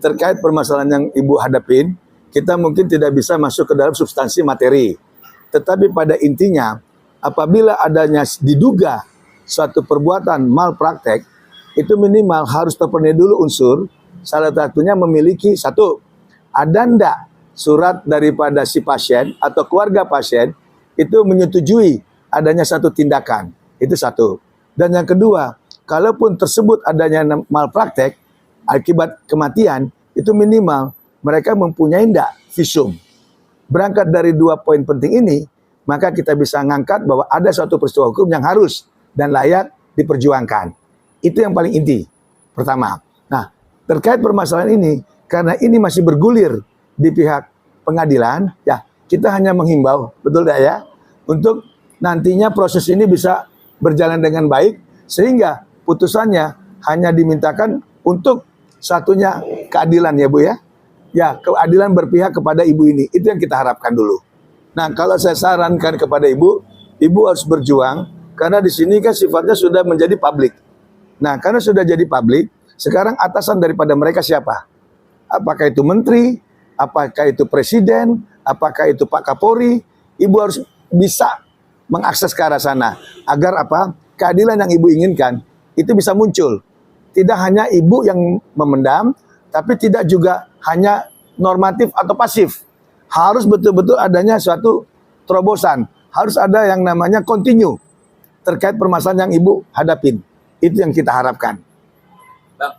terkait permasalahan yang Ibu hadapin, kita mungkin tidak bisa masuk ke dalam substansi materi. Tetapi pada intinya, apabila adanya diduga suatu perbuatan malpraktek, itu minimal harus terpenuhi dulu unsur, salah satunya memiliki satu, ada ndak surat daripada si pasien atau keluarga pasien itu menyetujui adanya satu tindakan. Itu satu. Dan yang kedua, kalaupun tersebut adanya malpraktek akibat kematian, itu minimal mereka mempunyai ndak visum. Berangkat dari dua poin penting ini, maka kita bisa ngangkat bahwa ada suatu peristiwa hukum yang harus dan layak diperjuangkan. Itu yang paling inti, pertama. Nah, terkait permasalahan ini, karena ini masih bergulir di pihak pengadilan, ya kita hanya menghimbau, betul tidak ya, untuk nantinya proses ini bisa berjalan dengan baik, sehingga putusannya hanya dimintakan untuk satunya keadilan ya Bu ya. Ya, keadilan berpihak kepada ibu ini. Itu yang kita harapkan dulu. Nah, kalau saya sarankan kepada ibu, ibu harus berjuang karena di sini kan sifatnya sudah menjadi publik. Nah, karena sudah jadi publik, sekarang atasan daripada mereka siapa? Apakah itu menteri? Apakah itu presiden? Apakah itu Pak Kapolri? Ibu harus bisa mengakses ke arah sana agar apa? Keadilan yang ibu inginkan itu bisa muncul. Tidak hanya ibu yang memendam, tapi tidak juga hanya normatif atau pasif. Harus betul-betul adanya suatu terobosan. Harus ada yang namanya continue terkait permasalahan yang ibu hadapin. Itu yang kita harapkan. Bang,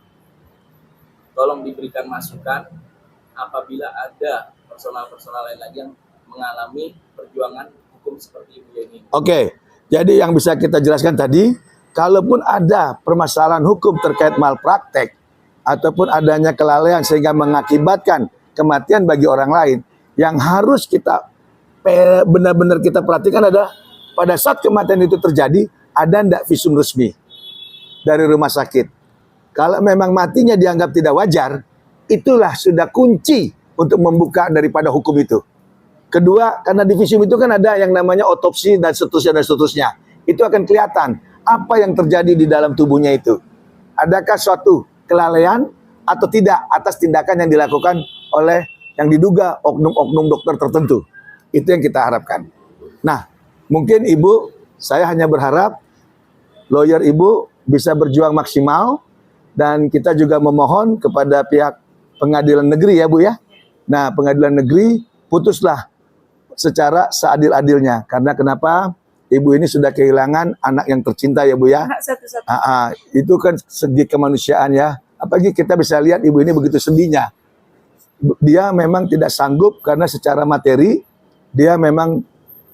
tolong diberikan masukan apabila ada personal-personal lain lagi yang mengalami perjuangan hukum seperti ibu ini. Oke, jadi yang bisa kita jelaskan tadi, kalaupun ada permasalahan hukum terkait malpraktek, ataupun adanya kelalaian sehingga mengakibatkan kematian bagi orang lain, yang harus kita benar-benar kita perhatikan adalah pada saat kematian itu terjadi, ada ndak visum resmi dari rumah sakit. Kalau memang matinya dianggap tidak wajar, itulah sudah kunci untuk membuka daripada hukum itu. Kedua, karena di visum itu kan ada yang namanya otopsi dan seterusnya. Itu akan kelihatan apa yang terjadi di dalam tubuhnya itu. Adakah suatu kelalaian atau tidak atas tindakan yang dilakukan oleh yang diduga oknum-oknum dokter tertentu. Itu yang kita harapkan. Nah, mungkin ibu, saya hanya berharap lawyer ibu bisa berjuang maksimal, dan kita juga memohon kepada pihak pengadilan negeri ya Bu ya. Nah, pengadilan negeri putuslah secara seadil-adilnya. Karena kenapa? Ibu ini sudah kehilangan anak yang tercinta ya Bu ya. Itu kan segi kemanusiaan ya. Apalagi kita bisa lihat ibu ini begitu sedihnya. Dia memang tidak sanggup karena secara materi dia memang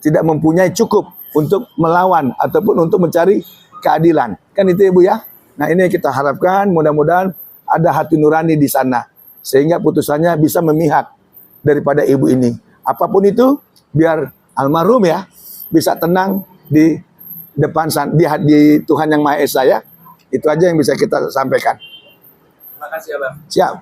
tidak mempunyai cukup untuk melawan ataupun untuk mencari keadilan. Kan itu ya Bu ya. Nah, ini yang kita harapkan, mudah-mudahan ada hati nurani di sana sehingga putusannya bisa memihak daripada ibu ini. Apapun itu biar almarhum ya bisa tenang di depan di Tuhan Yang Maha Esa ya. Itu aja yang bisa kita sampaikan. Terima kasih ya Bang. Siap.